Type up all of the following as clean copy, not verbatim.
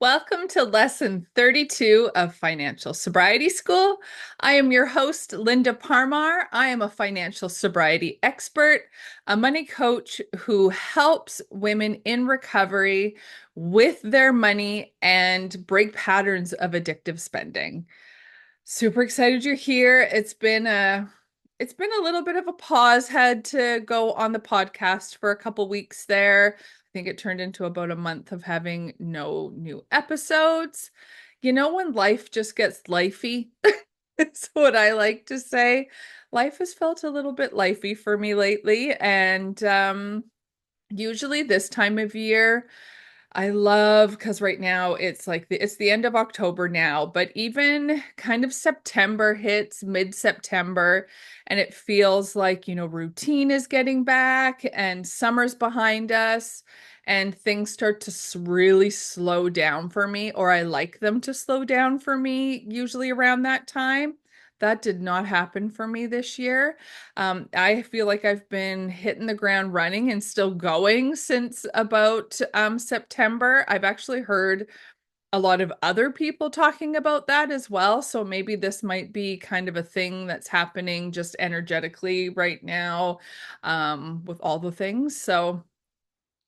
Welcome to Lesson 32 of Financial Sobriety School. I am your host, Linda Parmar. I am a financial sobriety expert, a money coach who helps women in recovery with their money and break patterns of addictive spending. Super excited you're here. It's been a little bit of a pause. Had to go on the podcast for a couple weeks there. I think it turned into about a month of having no new episodes. You know, when life just gets lifey, it's what I like to say. Life has felt a little bit lifey for me lately, and usually this time of year, I love because right now it's the end of October now, but even kind of September hits mid-September and it feels like, routine is getting back and summer's behind us and things start to really slow down for me, or I like them to slow down for me usually around that time. That did not happen for me this year. I feel like I've been hitting the ground running and still going since about September. I've actually heard a lot of other people talking about that as well. So maybe this might be kind of a thing that's happening just energetically right now with all the things. So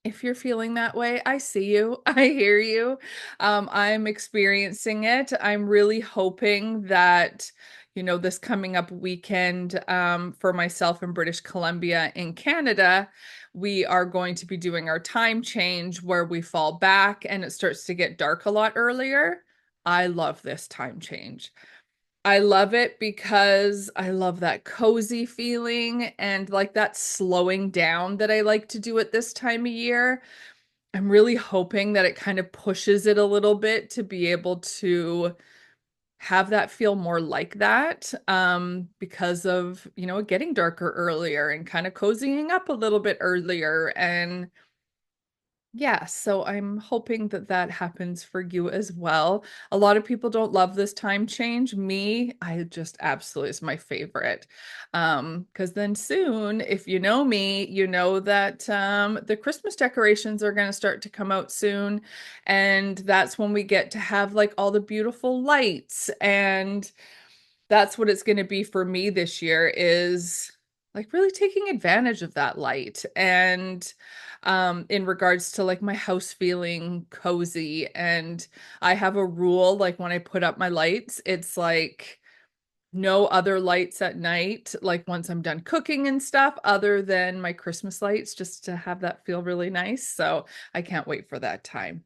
if you're feeling that way, I see you. I hear you. I'm experiencing it. I'm really hoping that, this coming up weekend, for myself in British Columbia in Canada, we are going to be doing our time change where we fall back and it starts to get dark a lot earlier. I love this time change. I love it because I love that cozy feeling and like that slowing down that I like to do at this time of year. I'm really hoping that it kind of pushes it a little bit to be able to have that feel more like that, because of, it getting darker earlier and kind of cozying up a little bit earlier. And yeah, so I'm hoping that that happens for you as well. A lot of people don't love this time change. Me, I just absolutely is my favorite. Because then soon, if you know me, you know that the Christmas decorations are going to start to come out soon, and that's when we get to have like all the beautiful lights, and that's what it's going to be for me this year is like really taking advantage of that light and in regards to like my house feeling cozy. And I have a rule, like when I put up my lights, it's like no other lights at night, like once I'm done cooking and stuff, other than my Christmas lights, just to have that feel really nice. So I can't wait for that time.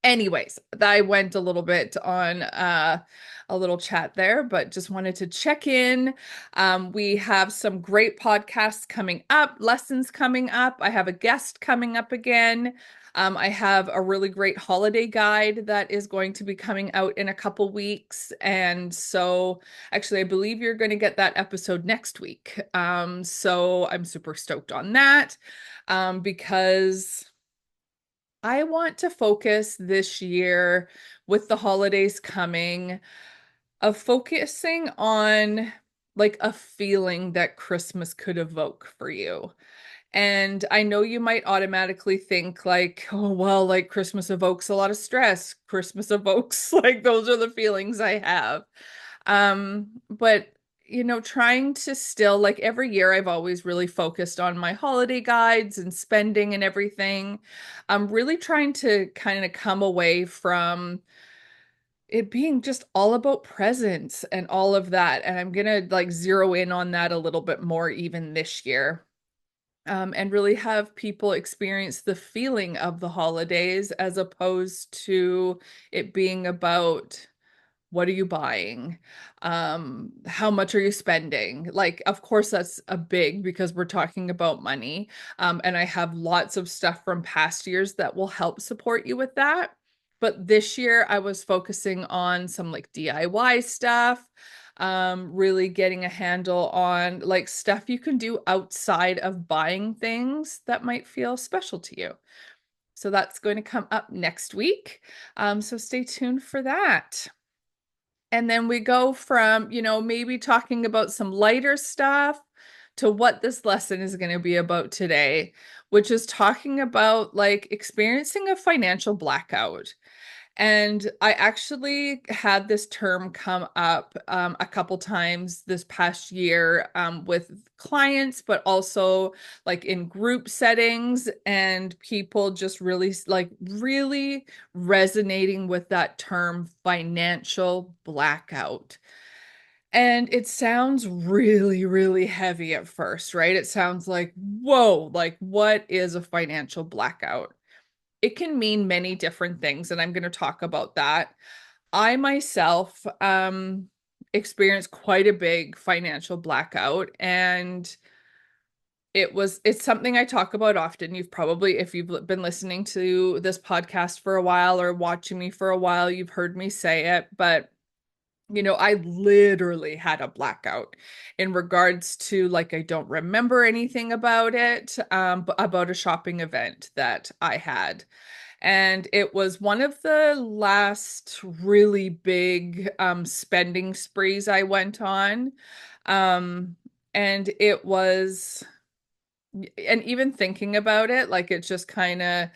Anyways, I went a little bit on a little chat there, but just wanted to check in. We have some great podcasts coming up, lessons coming up. I have a guest coming up again. I have a really great holiday guide that is going to be coming out in a couple weeks. And so actually, I believe you're going to get that episode next week. So I'm super stoked on that, because I want to focus this year with the holidays coming of focusing on like a feeling that Christmas could evoke for you. And I know you might automatically think like, oh, well, like Christmas evokes a lot of stress. Christmas evokes like those are the feelings I have. But trying to still like every year I've always really focused on my holiday guides and spending and everything. I'm really trying to kind of come away from it being just all about presents and all of that. And I'm gonna like zero in on that a little bit more even this year. And really have people experience the feeling of the holidays as opposed to it being about what are you buying? How much are you spending? Like, of course, that's a big because we're talking about money. And I have lots of stuff from past years that will help support you with that. But this year I was focusing on some like DIY stuff, really getting a handle on like stuff you can do outside of buying things that might feel special to you. So that's going to come up next week. So stay tuned for that. And then we go from, maybe talking about some lighter stuff to what this lesson is going to be about today, which is talking about like experiencing a financial blackout. And I actually had this term come up a couple times this past year with clients, but also like in group settings, and people just really really resonating with that term financial blackout. And it sounds really, really heavy at first, right? It sounds like, whoa, like what is a financial blackout? It can mean many different things, and I'm going to talk about that. I myself experienced quite a big financial blackout, and it's something I talk about often. You've probably, if you've been listening to this podcast for a while or watching me for a while, you've heard me say it, but I literally had a blackout in regards to, like, I don't remember anything about it, about a shopping event that I had. And it was one of the last really big spending sprees I went on. Um, and it was, and even thinking about it, like, it just kind of,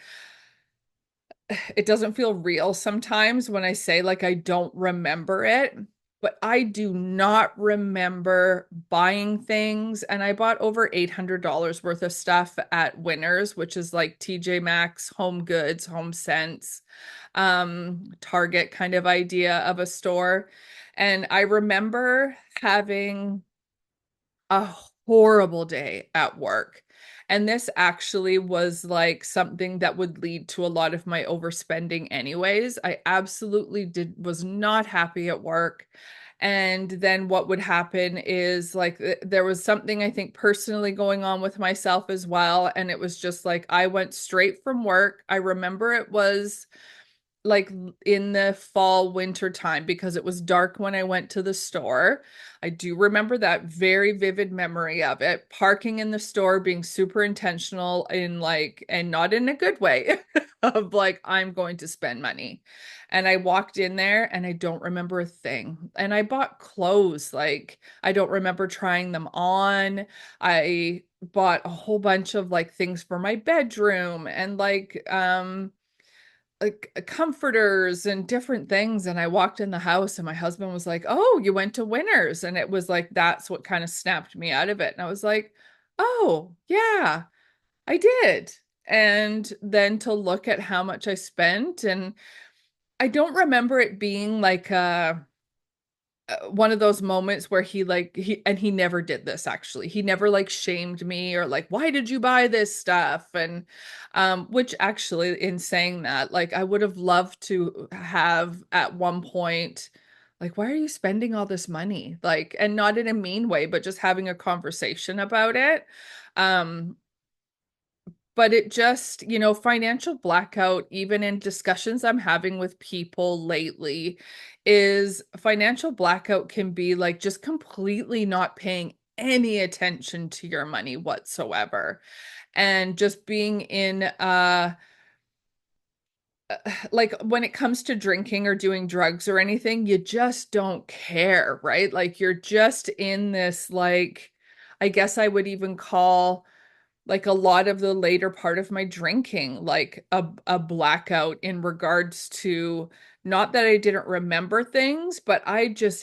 it doesn't feel real sometimes when I say, like, I don't remember it, but I do not remember buying things. And I bought over $800 worth of stuff at Winners, which is like TJ Maxx, Home Goods, Home Sense, Target kind of idea of a store. And I remember having a horrible day at work. And this actually was like something that would lead to a lot of my overspending anyways. I absolutely was not happy at work. And then what would happen is, like, there was something I think personally going on with myself as well. And it was just like I went straight from work. I remember it was like in the fall winter time because it was dark when I went to the store. I do remember that very vivid memory of it. Parking in the store, being super intentional in, like, and not in a good way of like, I'm going to spend money. And I walked in there and I don't remember a thing. And I bought clothes, like, I don't remember trying them on. I bought a whole bunch of like things for my bedroom and like comforters and different things. And I walked in the house and my husband was like, "Oh, you went to Winners." And it was like, that's what kind of snapped me out of it. And I was like, "Oh, yeah, I did." And then to look at how much I spent, and I don't remember it being like one of those moments where he never did this. Actually, he never like shamed me or like, why did you buy this stuff? And which actually, in saying that, like, I would have loved to have at one point, like, why are you spending all this money, like, and not in a mean way, but just having a conversation about it. um but it just, financial blackout, even in discussions I'm having with people lately, is financial blackout can be like just completely not paying any attention to your money whatsoever. And just being in like, when it comes to drinking or doing drugs or anything, you just don't care, right? Like, you're just in this, like, I guess I would even call like a lot of the later part of my drinking, like a blackout in regards to, not that I didn't remember things, but I didn't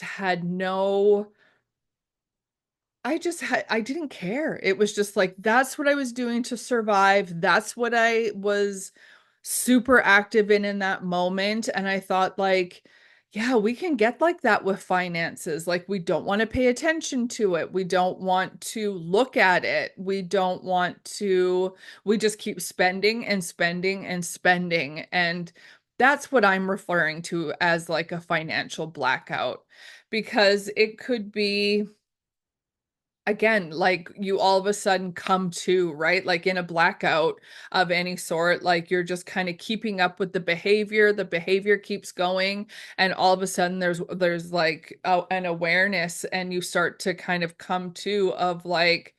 care. It was just like, that's what I was doing to survive. That's what I was super active in that moment. And I thought, like, yeah, we can get like that with finances. Like, we don't want to pay attention to it. We don't want to look at it. We just keep spending and spending and spending. And that's what I'm referring to as like a financial blackout, because it could be, again, like, you all of a sudden come to, right? Like in a blackout of any sort, like, you're just kind of keeping up with the behavior keeps going, and all of a sudden there's like an awareness, and you start to kind of come to of like,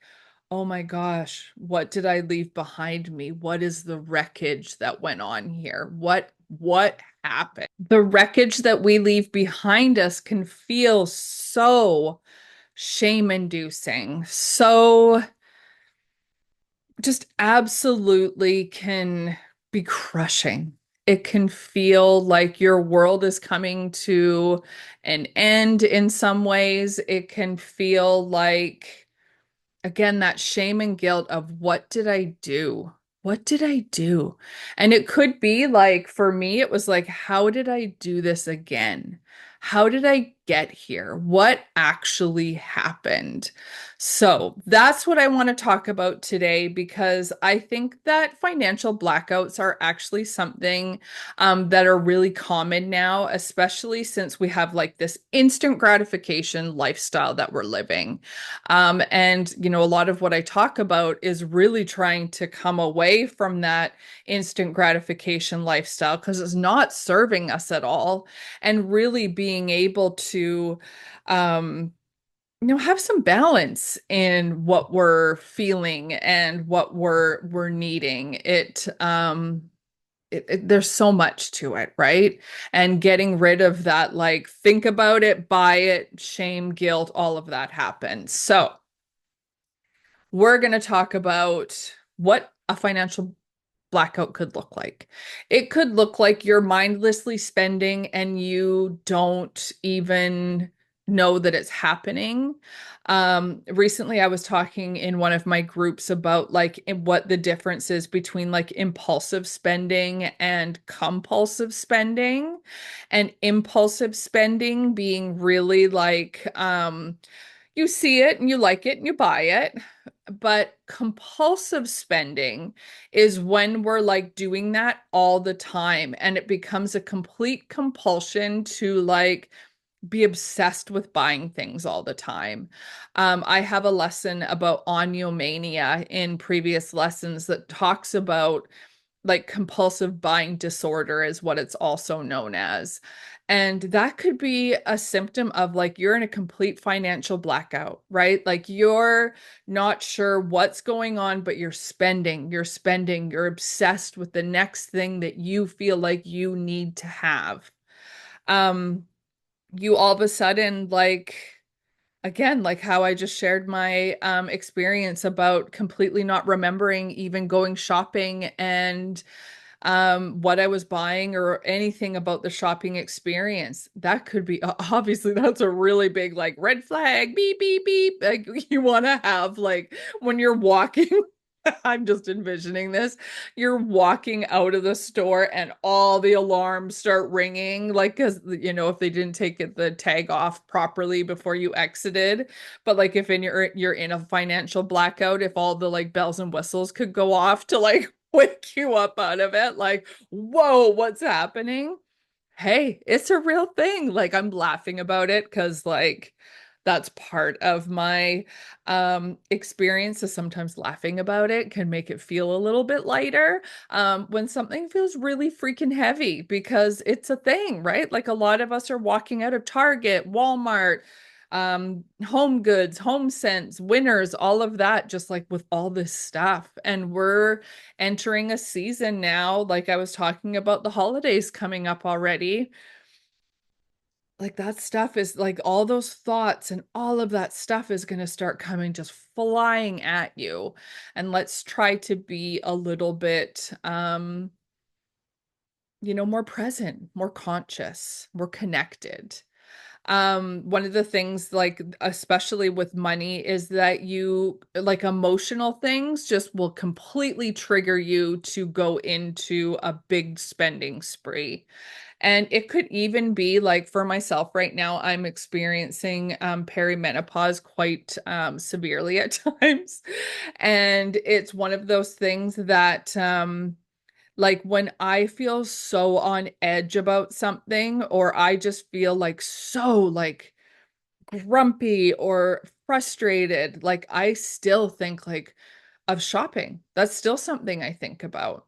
oh my gosh, what did I leave behind me? What is the wreckage that went on here? What happened? The wreckage that we leave behind us can feel so shame inducing. So just absolutely can be crushing. It can feel like your world is coming to an end in some ways. It can feel like, again, that shame and guilt of what did I do? What did I do? And it could be like, for me, it was like, how did I do this again? How did I get here? What actually happened? So that's what I want to talk about today because I think that financial blackouts are actually something that are really common now, especially since we have like this instant gratification lifestyle that we're living. A lot of what I talk about is really trying to come away from that instant gratification lifestyle because it's not serving us at all, and really being able to, um, have some balance in what we're feeling and what we're needing. There's so much to it, right? And getting rid of that, like, think about it, buy it, shame, guilt, all of that happens. So we're going to talk about what a financial blackout could look like. It could look like you're mindlessly spending and you don't even know that it's happening. Recently, I was talking in one of my groups about like what the difference is between like impulsive spending and compulsive spending, and impulsive spending being really like, you see it and you like it and you buy it. But compulsive spending is when we're like doing that all the time and it becomes a complete compulsion to like be obsessed with buying things all the time. I have a lesson about oniomania in previous lessons that talks about like compulsive buying disorder is what it's also known as. And that could be a symptom of like you're in a complete financial blackout, right? Like you're not sure what's going on, but you're obsessed with the next thing that you feel like you need to have. Um, you all of a sudden, like, again, like how I just shared my experience about completely not remembering even going shopping and what I was buying or anything about the shopping experience. That could be obviously that's a really big like red flag, beep, beep, beep. Like you want to have like when you're walking. I'm just envisioning this. You're walking out of the store and all the alarms start ringing, like, because, if they didn't take the tag off properly before you exited. But like if you're in a financial blackout, if all the like bells and whistles could go off to like wake you up out of it, like, whoa, what's happening? Hey, it's a real thing. Like I'm laughing about it because like that's part of my experience is sometimes laughing about it can make it feel a little bit lighter when something feels really freaking heavy because it's a thing, right? Like a lot of us are walking out of Target, Walmart, Home Goods, Home Sense, Winners, all of that, just like with all this stuff. And we're entering a season now, like I was talking about the holidays coming up already. Like that stuff is like all those thoughts and all of that stuff is going to start coming just flying at you. And let's try to be a little bit more present, more conscious, more connected. One of the things like especially with money is that you like emotional things just will completely trigger you to go into a big spending spree. And it could even be like for myself right now, I'm experiencing perimenopause quite severely at times. And it's one of those things that like when I feel so on edge about something, or I just feel like so like grumpy or frustrated, like I still think like of shopping. That's still something I think about.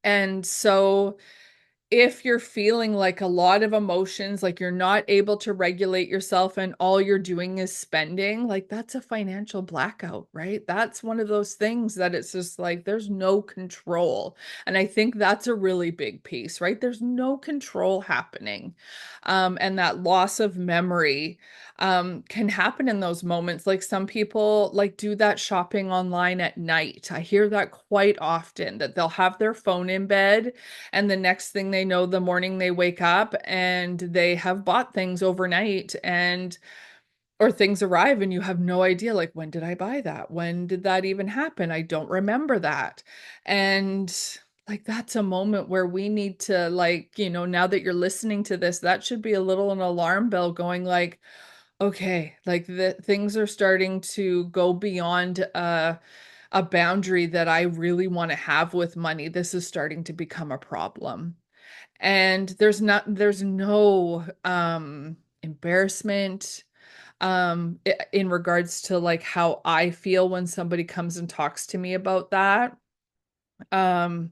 And so if you're feeling like a lot of emotions, like you're not able to regulate yourself and all you're doing is spending, like that's a financial blackout, right? That's one of those things that it's just like there's no control. And I think that's a really big piece, right? There's no control happening. And that loss of memory. can happen in those moments. Like some people like do that shopping online at night. I hear that quite often, that they'll have their phone in bed and the next thing they know, the morning they wake up and they have bought things overnight, and or things arrive and you have no idea, like, when did I buy that? When did that even happen? I don't remember that. And like that's a moment where we need to, like, now that you're listening to this, that should be a little an alarm bell going like, okay, like the things are starting to go beyond a boundary that I really want to have with money. This is starting to become a problem. And there's no embarrassment in regards to like how I feel when somebody comes and talks to me about that. Um,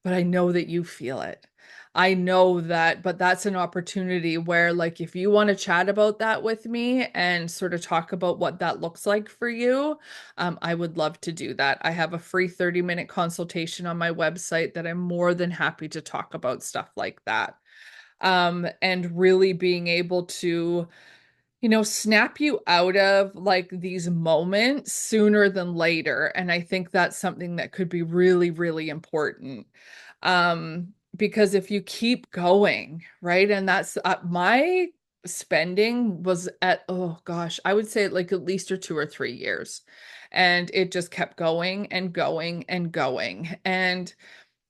but I know that you feel it. I know that, but that's an opportunity where, like, if you want to chat about that with me and sort of talk about what that looks like for you, I would love to do that. I have a free 30-minute consultation on my website that I'm more than happy to talk about stuff like that. And really being able to snap you out of like these moments sooner than later. And I think that's something that could be really, really important. Because if you keep going, right? And that's my spending was at, oh gosh, I would say like at least or 2 or 3 years. And it just kept going and going and going. And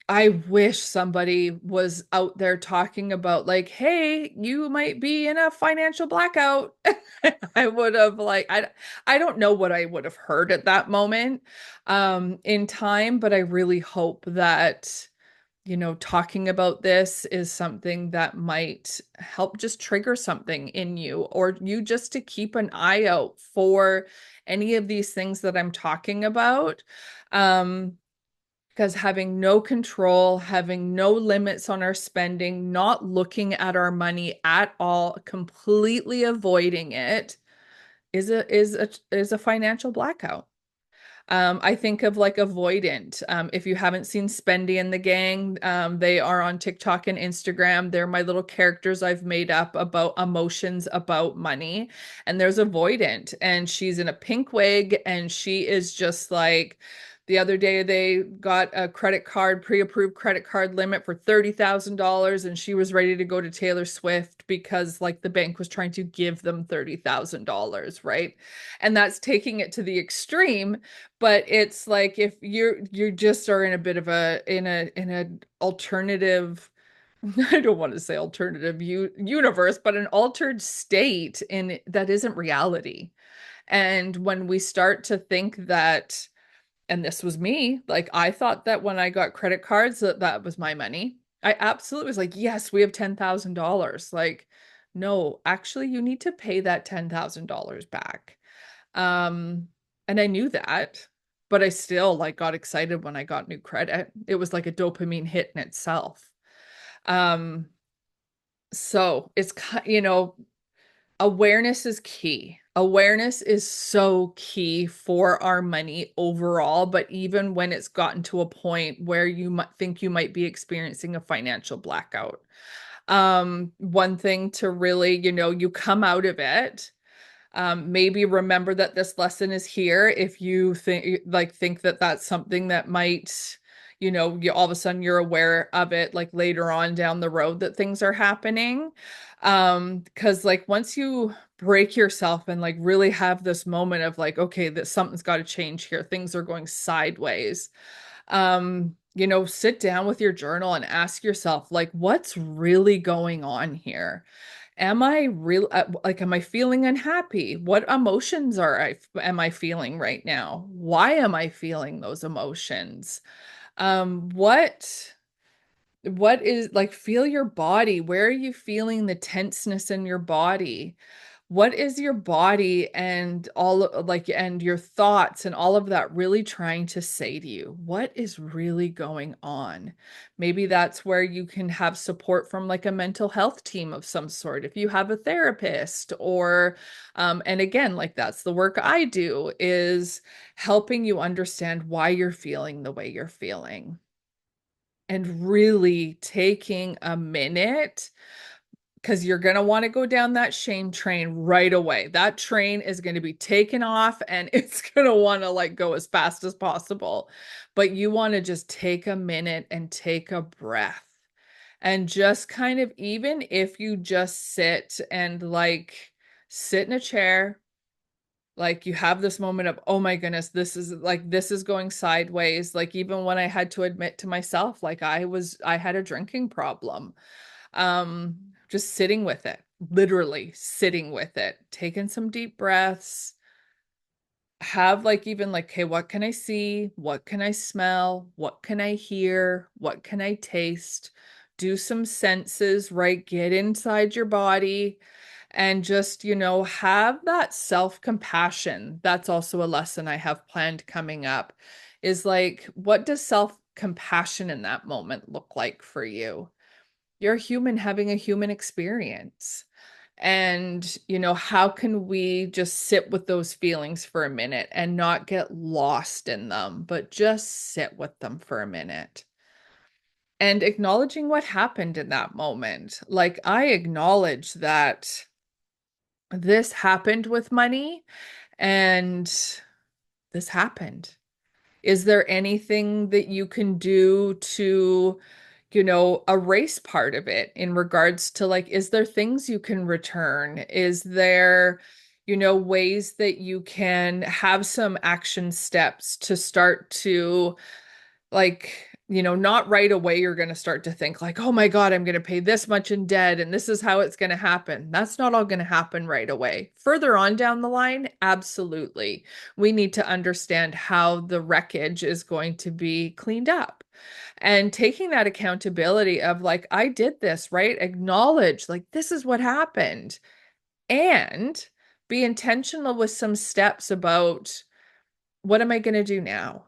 I wish somebody was out there talking about like, hey, you might be in a financial blackout. I would have like I don't know what I would have heard at that moment in time, but I really hope that talking about this is something that might help just trigger something in you, or you just to keep an eye out for any of these things that I'm talking about. Because having no control, having no limits on our spending, not looking at our money at all, completely avoiding it is a financial blackout. I think of like Avoidant. If you haven't seen Spendy and the gang, they are on TikTok and Instagram. They're my little characters I've made up about emotions about money. And there's Avoidant, and she's in a pink wig, and she is just like, the other day they got a pre-approved credit card limit for $30,000, and she was ready to go to Taylor Swift because like the bank was trying to give them $30,000, right? And that's taking it to the extreme, but it's like if you just are in a bit of a alternative I don't want to say alternative universe, but an altered state in that isn't reality. And when we start to think that, and this was me, like I thought that when I got credit cards that was my money. I absolutely was like, yes, we have $10,000. Like, no, actually you need to pay that $10,000 back. Um, and I knew that, but I still like got excited when I got new credit. It was like a dopamine hit in itself. Um, so it's awareness is key. Awareness is so key for our money overall, but even when it's gotten to a point where you might think you might be experiencing a financial blackout. One thing to really, you come out of it. Maybe remember that this lesson is here if you think that that's something that might, you all of a sudden you're aware of it like later on down the road that things are happening. Because like once you break yourself and like really have this moment of like, okay, that something's got to change here, things are going sideways. Sit down with your journal and ask yourself, like, what's really going on here? Am I real like am I feeling unhappy? What emotions am I feeling right now? Why am I feeling those emotions? What is like, feel your body. Where are you feeling the tenseness in your body? What is your body and and your thoughts and all of that really trying to say to you? What is really going on? Maybe that's where you can have support from like a mental health team of some sort if you have a therapist, or and again, like that's the work I do, is helping you understand why you're feeling the way you're feeling, and really taking a minute, because you're going to want to go down that shame train right away. That train is going to be taken off and it's going to want to like go as fast as possible. But you want to just take a minute and take a breath and just kind of, even if you just sit and like sit in a chair, like you have this moment of, oh my goodness, this is going sideways. Like even when I had to admit to myself, like I had a drinking problem. Just sitting with it, literally sitting with it, taking some deep breaths, have like even like, okay, what can I see? What can I smell? What can I hear? What can I taste? Do some senses, right? Get inside your body and just, have that self-compassion. That's also a lesson I have planned coming up is like, what does self-compassion in that moment look like for you? You're a human having a human experience. And, how can we just sit with those feelings for a minute and not get lost in them, but just sit with them for a minute and acknowledging what happened in that moment. Like, I acknowledge that this happened with money and this happened. Is there anything that you can do to, erase part of it in regards to like, is there things you can return? Is there, ways that you can have some action steps to start to like, not right away you're going to start to think like, oh my God, I'm going to pay this much in debt and this is how it's going to happen. That's not all going to happen right away. Further on down the line, absolutely. We need to understand how the wreckage is going to be cleaned up. And taking that accountability of like, I did this, right? Acknowledge like, this is what happened. And be intentional with some steps about what am I going to do now?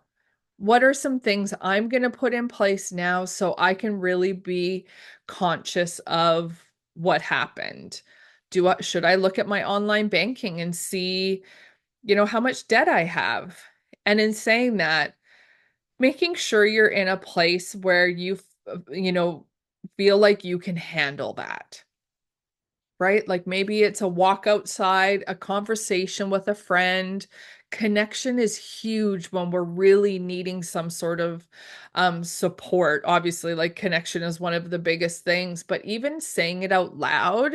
What are some things I'm going to put in place now so I can really be conscious of what happened? Should I look at my online banking and see, how much debt I have? And in saying that, making sure you're in a place where feel like you can handle that, right? Like maybe it's a walk outside, a conversation with a friend. Connection is huge when we're really needing some sort of support. Obviously, like connection is one of the biggest things, but even saying it out loud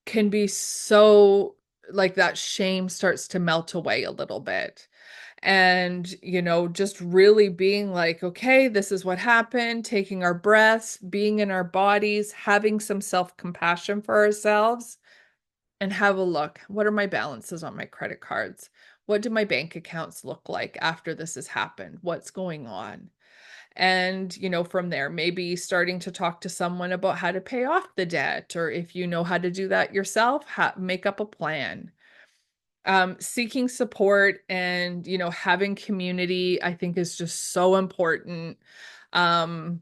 can be so like that shame starts to melt away a little bit. And, just really being like, okay, this is what happened, taking our breaths, being in our bodies, having some self-compassion for ourselves, and have a look. What are my balances on my credit cards? What do my bank accounts look like after this has happened? What's going on? And, from there, maybe starting to talk to someone about how to pay off the debt, or if you know how to do that yourself, make up a plan. Seeking support and, having community, I think is just so important. Um,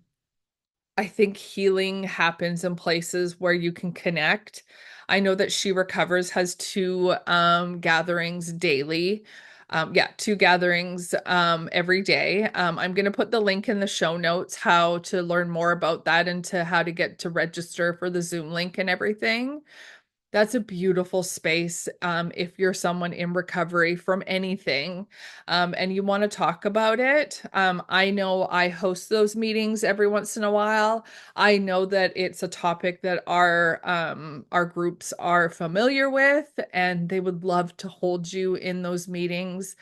I think healing happens in places where you can connect. I know that She Recovers has two gatherings daily. Yeah, two gatherings every day. I'm going to put the link in the show notes, how to learn more about that and to how to get to register for the Zoom link and everything. That's a beautiful space. If you're someone in recovery from anything, and you want to talk about it. I know I host those meetings every once in a while. I know that it's a topic that our groups are familiar with, and they would love to hold you in those meetings.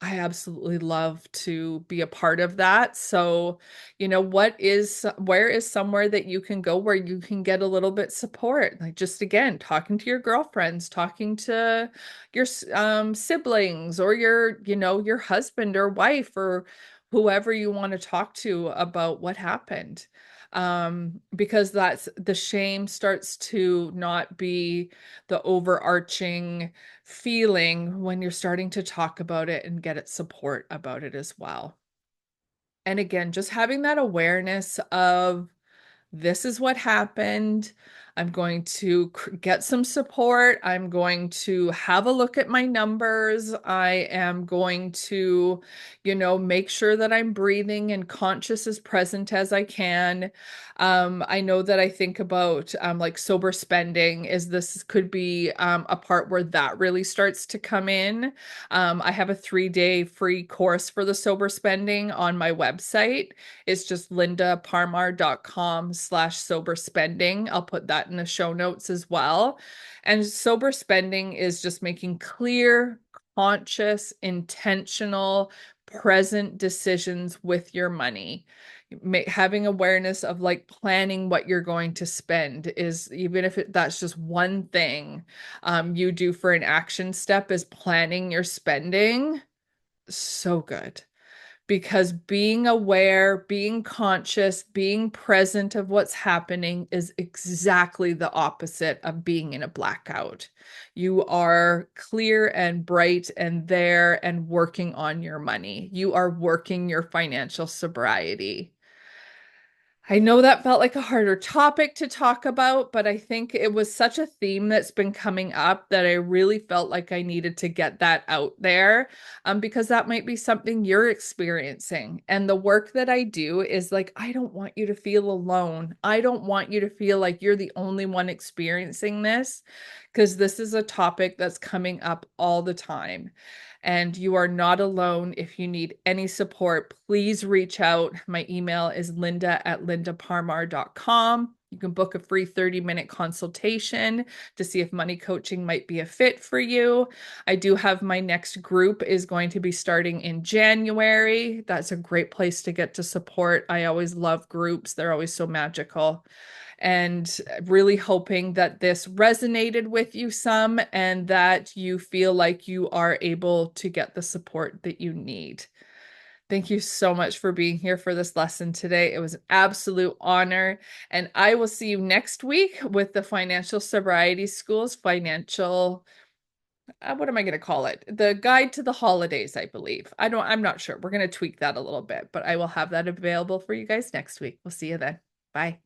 I absolutely love to be a part of that. So, where is somewhere that you can go where you can get a little bit support? Like just again, talking to your girlfriends, talking to your siblings or your husband or wife or whoever you want to talk to about what happened. Because that's the shame starts to not be the overarching feeling when you're starting to talk about it and get it support about it as well. And again, just having that awareness of this is what happened. I'm going to get some support. I'm going to have a look at my numbers. I am going to, make sure that I'm breathing and conscious as present as I can. I know that I think about like sober spending is this could be a part where that really starts to come in. I have a 3-day free course for the sober spending on my website. It's just lindaparmar.com/sober spending. I'll put that in the show notes as well. And sober spending is just making clear, conscious, intentional, present decisions with your money. Having awareness of like planning what you're going to spend is even if that's just one thing you do for an action step is planning your spending. So good because being aware, being conscious, being present of what's happening is exactly the opposite of being in a blackout. You are clear and bright and there and working on your money. You are working your financial sobriety. I know that felt like a harder topic to talk about, but I think it was such a theme that's been coming up that I really felt like I needed to get that out there, because that might be something you're experiencing. And the work that I do is like, I don't want you to feel alone. I don't want you to feel like you're the only one experiencing this, because this is a topic that's coming up all the time. And you are not alone. If you need any support, please reach out. My email is linda@lindaparmar.com. You can book a free 30-minute consultation to see if money coaching might be a fit for you. I do have my next group is going to be starting in January. That's a great place to get to support. I always love groups. They're always so magical, and really hoping that this resonated with you some and that you feel like you are able to get the support that you need. Thank you so much for being here for this lesson today. It was an absolute honor. And I will see you next week with the Financial Sobriety School's financial, what am I going to call it? The guide to the holidays, I believe. I'm not sure. We're going to tweak that a little bit, but I will have that available for you guys next week. We'll see you then. Bye.